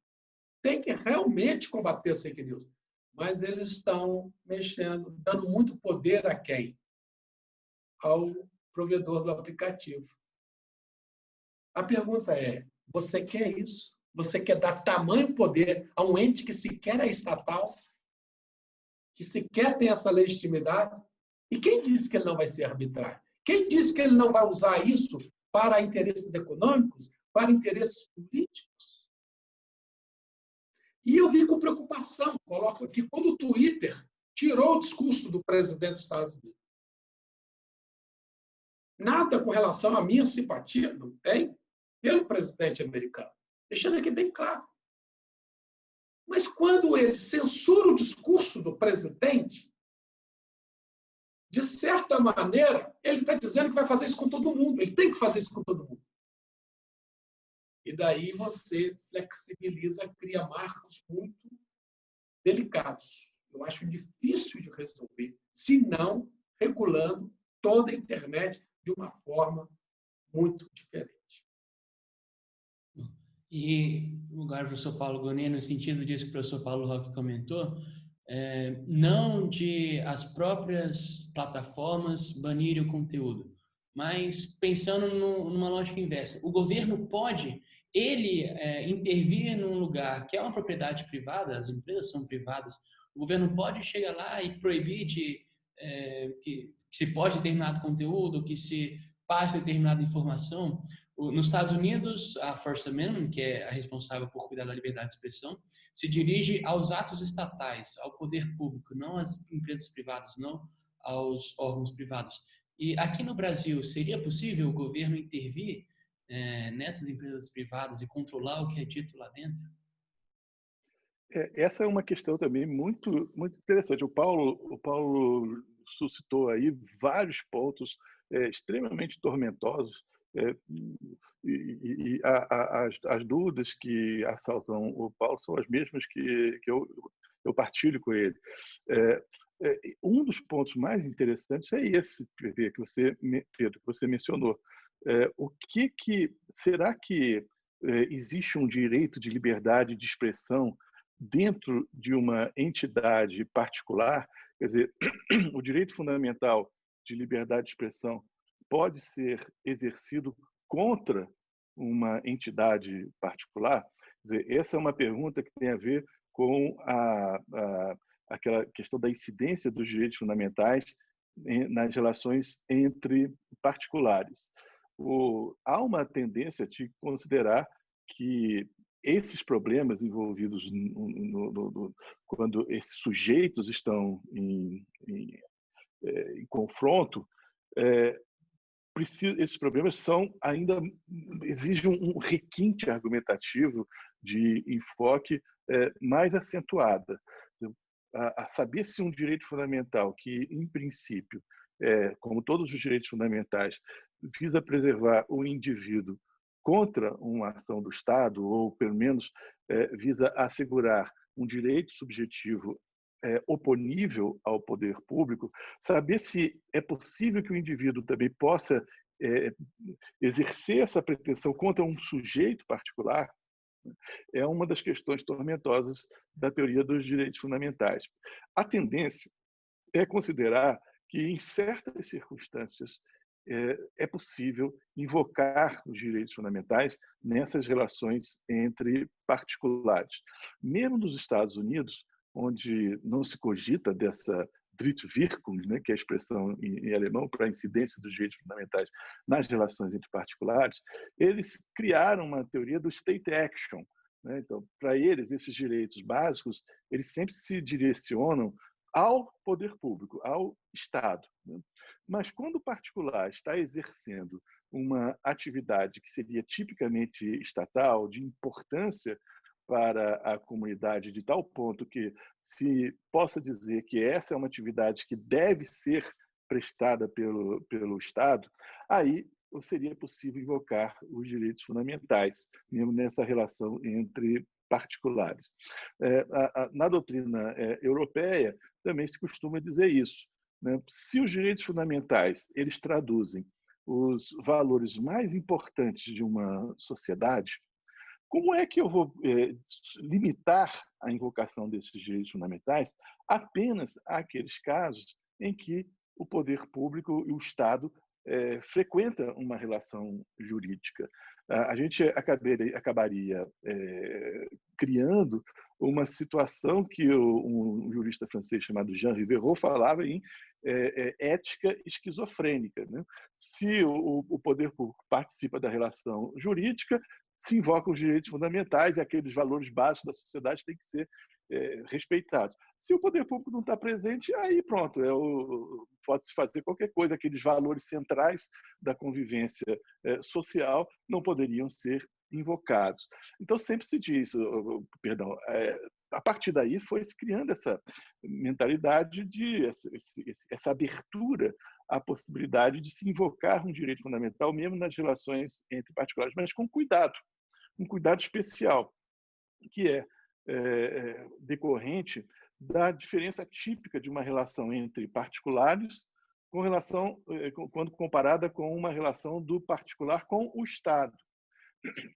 Tem que realmente combater as fake news. Mas eles estão mexendo, dando muito poder a quem? Ao provedor do aplicativo. A pergunta é, você quer isso? Você quer dar tamanho poder a um ente que sequer é estatal? Que sequer tem essa legitimidade? E quem disse que ele não vai ser arbitrário? Quem disse que ele não vai usar isso para interesses econômicos, para interesses políticos? E eu vi com preocupação, coloco aqui, quando o Twitter tirou o discurso do presidente dos Estados Unidos. Nada com relação à minha simpatia, não tem, pelo presidente americano. Deixando aqui bem claro. Mas quando ele censura o discurso do presidente, de certa maneira, ele está dizendo que vai fazer isso com todo mundo. Ele tem que fazer isso com todo mundo. E daí você flexibiliza, cria marcos muito delicados. Eu acho difícil de resolver, se não regulando toda a internet de uma forma muito diferente. E, no lugar do professor Paulo Gonet, no sentido disso que o professor Paulo Roque comentou, não de as próprias plataformas banirem o conteúdo, mas pensando numa lógica inversa. O governo pode, intervir num lugar que é uma propriedade privada, as empresas são privadas, o governo pode chegar lá e proibir que se pode determinado conteúdo, que se passe determinada informação. Nos Estados Unidos, a First Amendment, que é a responsável por cuidar da liberdade de expressão, se dirige aos atos estatais, ao poder público, não às empresas privadas, não aos órgãos privados. E aqui no Brasil, seria possível o governo intervir nessas empresas privadas e controlar o que é dito lá dentro? Essa é uma questão também muito, muito interessante. O Paulo suscitou aí vários pontos extremamente tormentosos, e as dúvidas que assaltam o Paulo são as mesmas que eu partilho com ele. Um dos pontos mais interessantes é esse, Pedro, que você mencionou. Será que existe um direito de liberdade de expressão dentro de uma entidade particular? Quer dizer, o direito fundamental de liberdade de expressão pode ser exercido contra uma entidade particular? Quer dizer, essa é uma pergunta que tem a ver com aquela questão da incidência dos direitos fundamentais nas relações entre particulares. Há uma tendência de considerar que esses problemas envolvidos quando esses sujeitos estão em confronto, esses problemas exigem um requinte argumentativo de enfoque mais acentuada. A saber se um direito fundamental que, em princípio, como todos os direitos fundamentais, visa preservar o indivíduo contra uma ação do Estado, ou, pelo menos, visa assegurar um direito subjetivo oponível ao poder público, saber se é possível que o indivíduo também possa exercer essa pretensão contra um sujeito particular, é uma das questões tormentosas da teoria dos direitos fundamentais. A tendência é considerar que, em certas circunstâncias, é possível invocar os direitos fundamentais nessas relações entre particulares. Mesmo nos Estados Unidos, onde não se cogita Drittwirkung, né, que é a expressão em alemão para a incidência dos direitos fundamentais nas relações entre particulares, eles criaram uma teoria do state action, né? Então, para eles, esses direitos básicos, eles sempre se direcionam ao poder público, ao Estado, né? Mas quando o particular está exercendo uma atividade que seria tipicamente estatal, de importância para a comunidade, de tal ponto que se possa dizer que essa é uma atividade que deve ser prestada pelo Estado, aí seria possível invocar os direitos fundamentais, mesmo nessa relação entre particulares. Na doutrina europeia também se costuma dizer isso, né? Se os direitos fundamentais eles traduzem os valores mais importantes de uma sociedade, como é que eu vou limitar a invocação desses direitos fundamentais apenas àqueles casos em que o poder público e o Estado frequentam uma relação jurídica? A gente acabaria criando uma situação que um jurista francês chamado Jean Rivero falava em ética esquizofrênica, né? Se o poder público participa da relação jurídica, se invocam os direitos fundamentais e aqueles valores básicos da sociedade têm que ser respeitados. Se o poder público não está presente, aí pronto, pode-se fazer qualquer coisa, aqueles valores centrais da convivência social não poderiam ser invocados. Então, sempre se diz, perdão, a partir daí foi se criando essa mentalidade essa abertura à possibilidade de se invocar um direito fundamental, mesmo nas relações entre particulares, mas com cuidado, um cuidado especial, que é decorrente da diferença típica de uma relação entre particulares quando comparada com uma relação do particular com o Estado.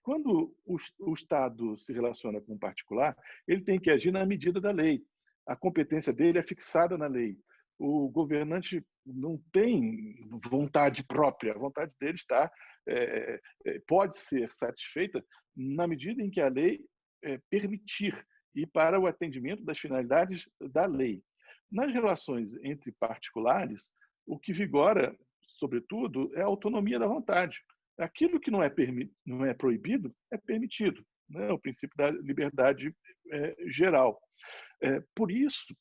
Quando o Estado se relaciona com o particular, ele tem que agir na medida da lei. A competência dele é fixada na lei. O governante não tem vontade própria. A vontade dele pode ser satisfeita na medida em que a lei permitir e para o atendimento das finalidades da lei. Nas relações entre particulares, o que vigora, sobretudo, é a autonomia da vontade. Aquilo que não é proibido é permitido, né? O princípio da liberdade geral. Por isso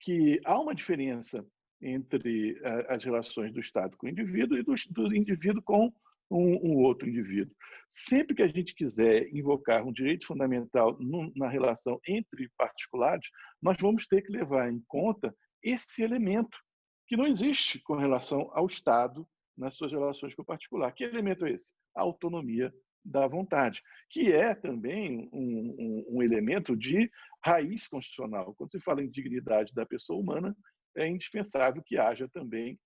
que há uma diferença entre as relações do Estado com o indivíduo e do indivíduo com um outro indivíduo. Sempre que a gente quiser invocar um direito fundamental na relação entre particulares, nós vamos ter que levar em conta esse elemento que não existe com relação ao Estado nas suas relações com o particular. Que elemento é esse? A autonomia da vontade, que é também um elemento de raiz constitucional. Quando se fala em dignidade da pessoa humana, é indispensável que haja também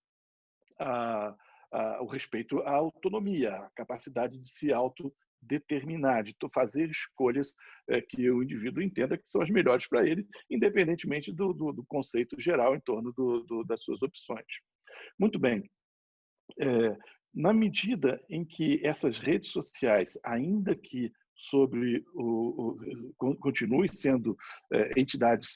o respeito à autonomia, a capacidade de se autodeterminar, de fazer escolhas que o indivíduo entenda que são as melhores para ele, independentemente do conceito geral em torno das suas opções. Muito bem. Na medida em que essas redes sociais, ainda que continuem sendo entidades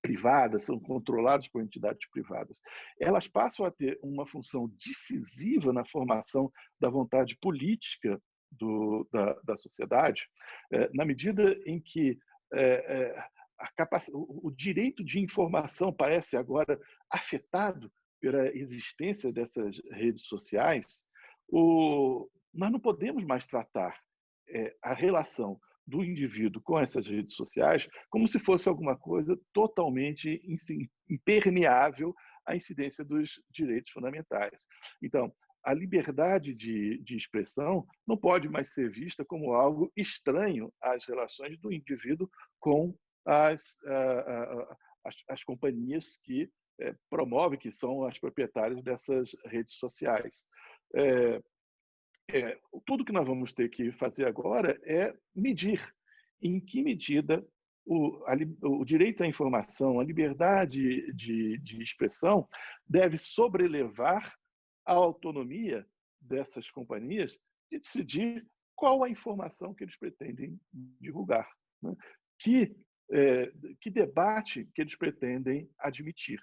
privadas, são controladas por entidades privadas, elas passam a ter uma função decisiva na formação da vontade política da sociedade, na medida em que o direito de informação parece agora afetado pela existência dessas redes sociais, nós não podemos mais tratar a relação do indivíduo com essas redes sociais como se fosse alguma coisa totalmente impermeável à incidência dos direitos fundamentais. Então, a liberdade de expressão não pode mais ser vista como algo estranho às relações do indivíduo com as companhias que promovem, que são as proprietárias dessas redes sociais. Tudo que nós vamos ter que fazer agora é medir em que medida o direito à informação, a liberdade de expressão deve sobrelevar a autonomia dessas companhias de decidir qual a informação que eles pretendem divulgar, né? Que debate que eles pretendem admitir,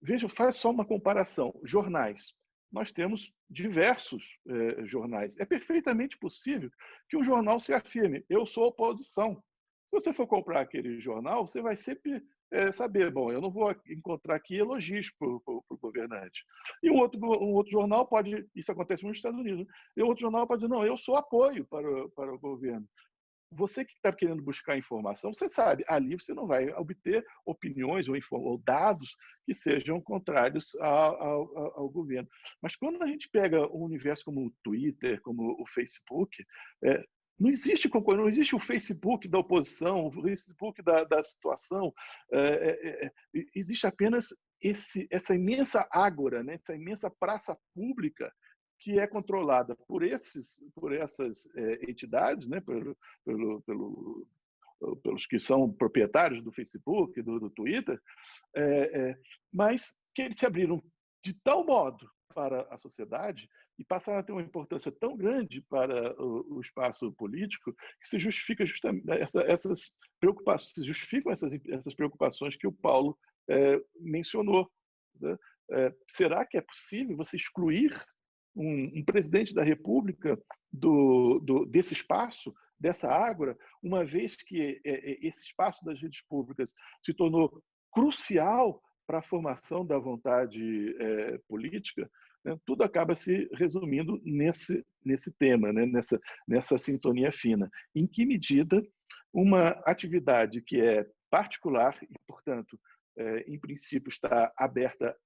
Veja, faz só uma comparação. Jornais. Nós temos diversos jornais. É perfeitamente possível que um jornal se afirme: eu sou oposição. Se você for comprar aquele jornal, você vai sempre saber, bom, eu não vou encontrar aqui elogios para o governante. E um outro jornal pode, isso acontece muito nos Estados Unidos, e um outro jornal pode dizer: não, eu sou apoio para o governo. Você que está querendo buscar informação, você sabe, ali você não vai obter opiniões ou dados que sejam contrários ao governo. Mas quando a gente pega um universo como o Twitter, como o Facebook, não existe concorrência, não existe o Facebook da oposição, o Facebook da situação. Existe apenas essa imensa ágora, né? Essa imensa praça pública que é controlada por essas entidades, né? Pelos que são proprietários do Facebook, do Twitter, mas que eles se abriram de tal modo para a sociedade e passaram a ter uma importância tão grande para o espaço político que se justifica justamente essas preocupações, se justificam essas preocupações que o Paulo mencionou, né? Será que é possível você excluir um presidente da República desse espaço, dessa ágora, uma vez que esse espaço das redes públicas se tornou crucial para a formação da vontade política, né? Tudo acaba se resumindo nesse tema, né? nessa sintonia fina. Em que medida uma atividade que é particular e, portanto, em princípio está aberta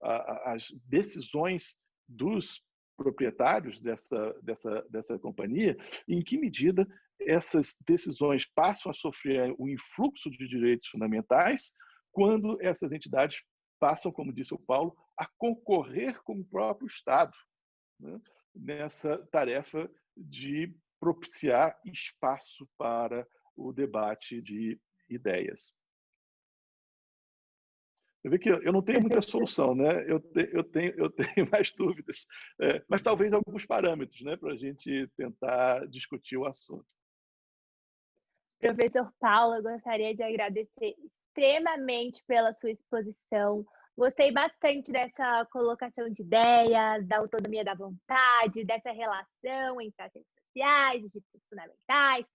às decisões dos proprietários dessa companhia, em que medida essas decisões passam a sofrer o influxo de direitos fundamentais quando essas entidades passam, como disse o Paulo, a concorrer com o próprio Estado, né? Nessa tarefa de propiciar espaço para o debate de ideias. Você vê que eu não tenho muita solução, né? Eu tenho mais dúvidas, mas talvez alguns parâmetros, né, para a gente tentar discutir o assunto. Professor Paulo, eu gostaria de agradecer extremamente pela sua exposição. Gostei bastante dessa colocação de ideias, da autonomia da vontade, dessa relação entre as redes sociais, os direitos fundamentais,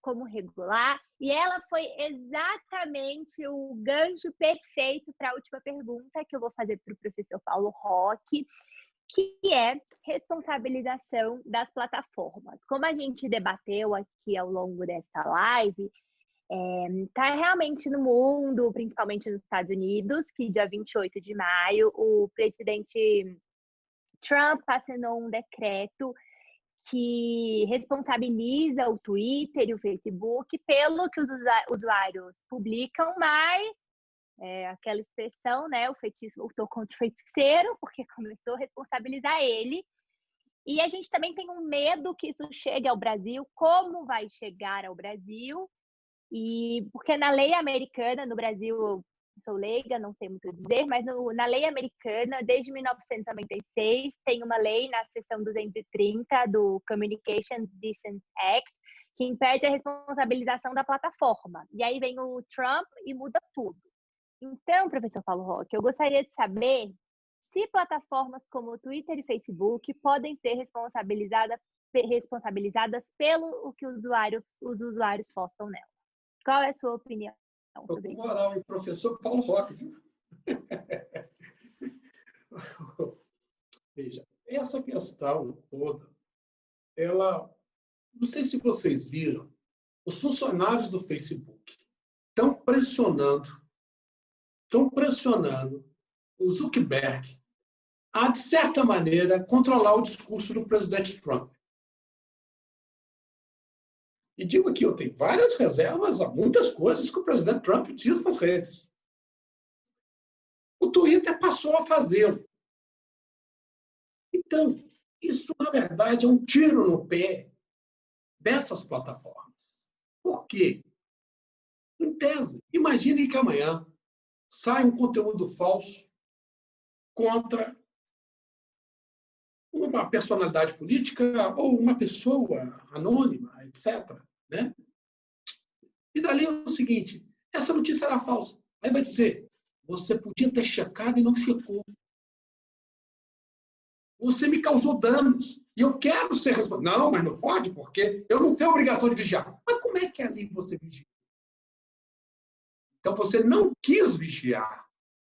como regular, e ela foi exatamente o gancho perfeito para a última pergunta que eu vou fazer para o professor Paulo Roque, que é responsabilização das plataformas. Como a gente debateu aqui ao longo dessa live, está realmente no mundo, principalmente nos Estados Unidos, que dia 28 de maio, o presidente Trump assinou um decreto que responsabiliza o Twitter e o Facebook pelo que os usuários publicam, mas aquela expressão, né, o feitiço lutou contra o feiticeiro, porque começou a responsabilizar ele. E a gente também tem um medo que isso chegue ao Brasil, como vai chegar ao Brasil, e porque na lei americana, no Brasil, sou leiga, não sei muito dizer, mas na lei americana, desde 1996, tem uma lei na seção 230 do Communications Decency Act, que impede a responsabilização da plataforma. E aí vem o Trump e muda tudo. Então, professor Paulo Roque, eu gostaria de saber se plataformas como o Twitter e Facebook podem ser responsabilizadas pelo que os usuários postam nela. Qual é a sua opinião sobre isso? Moral, hein, professor Paulo Roque, viu? Veja, essa questão toda, não sei se vocês viram, os funcionários do Facebook estão pressionando o Zuckerberg a, de certa maneira, controlar o discurso do presidente Trump. E digo que eu tenho várias reservas a muitas coisas que o presidente Trump diz nas redes. O Twitter passou a fazê-lo. Então, isso, na verdade, é um tiro no pé dessas plataformas. Por quê? Em tese, imagine que amanhã sai um conteúdo falso contra uma personalidade política ou uma pessoa anônima, etc. Né? E dali é o seguinte, essa notícia era falsa. Aí vai dizer, Você podia ter checado e não checou. Você me causou danos e eu quero ser responsável. Não, mas não pode, porque eu não tenho obrigação de vigiar. Mas como é que ali você vigia? Então, você não quis vigiar.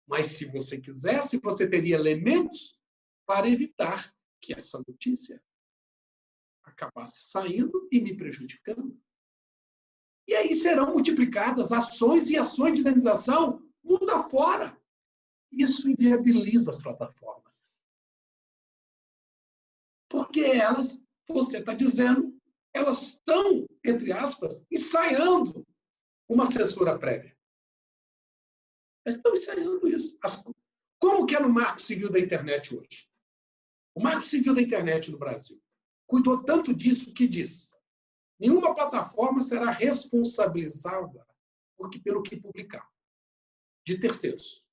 Mas, se você quisesse, você teria elementos para evitar que essa notícia acabasse saindo e me prejudicando. E aí serão multiplicadas ações e ações de indenização mundo afora. Isso inviabiliza as plataformas. Porque elas, você está dizendo, elas estão, entre aspas, ensaiando uma censura prévia. Elas estão ensaiando isso. Como que é no Marco Civil da Internet hoje? O Marco Civil da Internet no Brasil cuidou tanto disso que diz: nenhuma plataforma será responsabilizada pelo que publicar, de terceiros.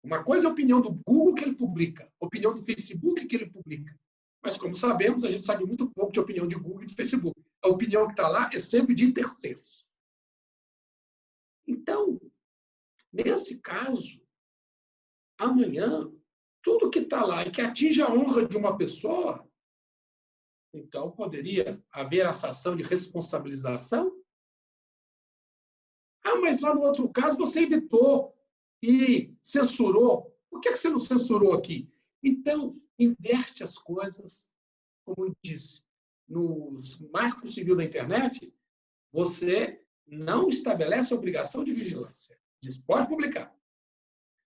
Uma coisa é a opinião do Google que ele publica, a opinião do Facebook que ele publica. Mas, como sabemos, a gente sabe muito pouco de opinião de Google e de Facebook. A opinião que está lá é sempre de terceiros. Então, nesse caso, amanhã, tudo que está lá e que atinge a honra de uma pessoa, então poderia haver essa ação de responsabilização? Mas lá no outro caso você evitou e censurou. Por que você não censurou aqui? Então, inverte as coisas. Como eu disse, no Marco Civil da Internet, você não estabelece obrigação de vigilância. Diz, pode publicar.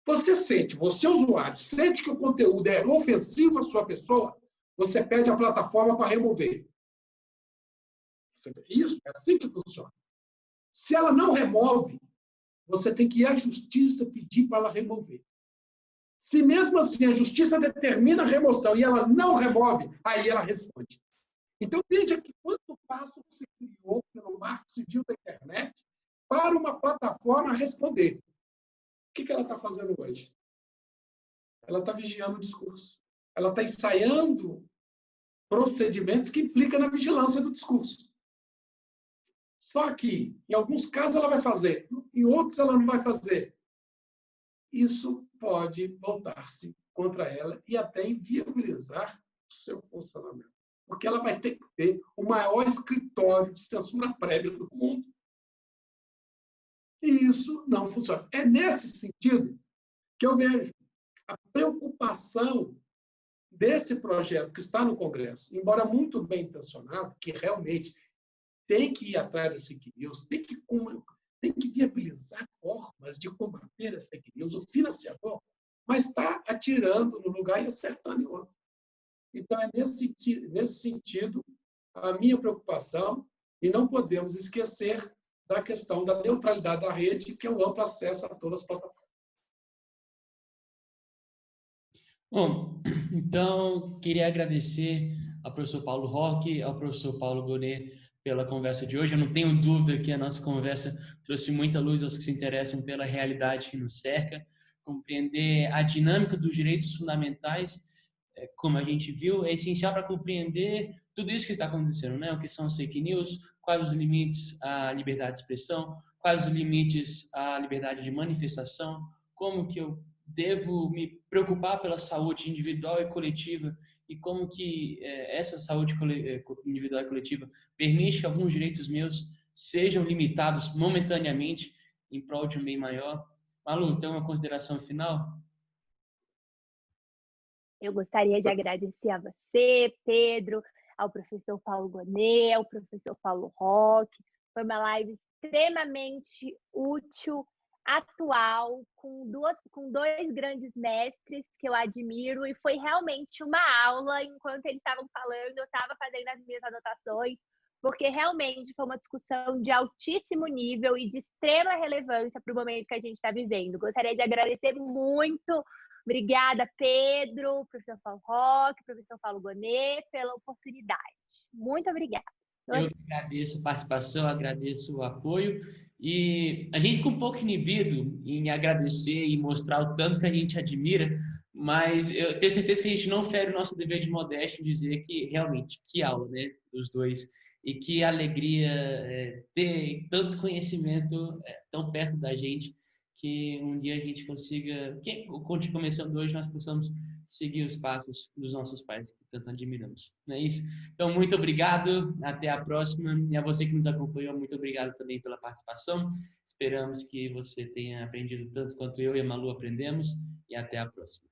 Você usuário, sente que o conteúdo é ofensivo à sua pessoa, você pede à plataforma para remover. Isso, é assim que funciona. Se ela não remove, você tem que ir à justiça pedir para ela remover. Se mesmo assim a justiça determina a remoção e ela não remove, aí ela responde. Então, veja que quanto passo se criou pelo Marco Civil da Internet para uma plataforma responder. O que ela está fazendo hoje? Ela está vigiando o discurso. Ela está ensaiando procedimentos que implicam na vigilância do discurso. Só que, em alguns casos, ela vai fazer, em outros, ela não vai fazer. Isso pode voltar-se contra ela e até inviabilizar o seu funcionamento. Porque ela vai ter que ter o maior escritório de censura prévia do mundo. E isso não funciona. É nesse sentido que eu vejo a preocupação desse projeto que está no Congresso, embora muito bem intencionado, que realmente tem que ir atrás das fake news, tem que viabilizar formas de combater as fake news, o financiador, mas está atirando no lugar e acertando em outro. Então, é nesse sentido a minha preocupação, e não podemos esquecer da questão da neutralidade da rede, que é o amplo acesso a todas as plataformas. Bom, então, queria agradecer ao professor Paulo Roque, ao professor Paulo Gonet pela conversa de hoje. Eu não tenho dúvida que a nossa conversa trouxe muita luz aos que se interessam pela realidade que nos cerca, compreender a dinâmica dos direitos fundamentais, como a gente viu, é essencial para compreender tudo isso que está acontecendo, né? O que são as fake news, quais os limites à liberdade de expressão, quais os limites à liberdade de manifestação, como que eu devo me preocupar pela saúde individual e coletiva e como que essa saúde individual e coletiva permite que alguns direitos meus sejam limitados momentaneamente em prol de um bem maior. Malu, tem uma consideração final? Eu gostaria de agradecer a você, Pedro, ao professor Paulo Gonet, ao professor Paulo Roque. Foi uma live extremamente útil, atual, com dois grandes mestres que eu admiro, e foi realmente uma aula. Enquanto eles estavam falando, eu estava fazendo as minhas anotações, porque realmente foi uma discussão de altíssimo nível e de extrema relevância para o momento que a gente está vivendo. Gostaria de agradecer muito. Obrigada, Pedro, professor Paulo Roque, professor Paulo Gonet, pela oportunidade. Muito obrigada. Eu agradeço a participação, agradeço o apoio. E a gente fica um pouco inibido em agradecer e mostrar o tanto que a gente admira, mas eu tenho certeza que a gente não fere o nosso dever de modéstia em dizer que realmente, que aula, né, dos dois. E que alegria ter tanto conhecimento tão perto da gente, que um dia a gente consiga, que começando hoje, nós possamos seguir os passos dos nossos pais, que tanto admiramos. Não é isso? Então, muito obrigado, até a próxima. E a você que nos acompanhou, muito obrigado também pela participação. Esperamos que você tenha aprendido tanto quanto eu e a Malu aprendemos. E até a próxima.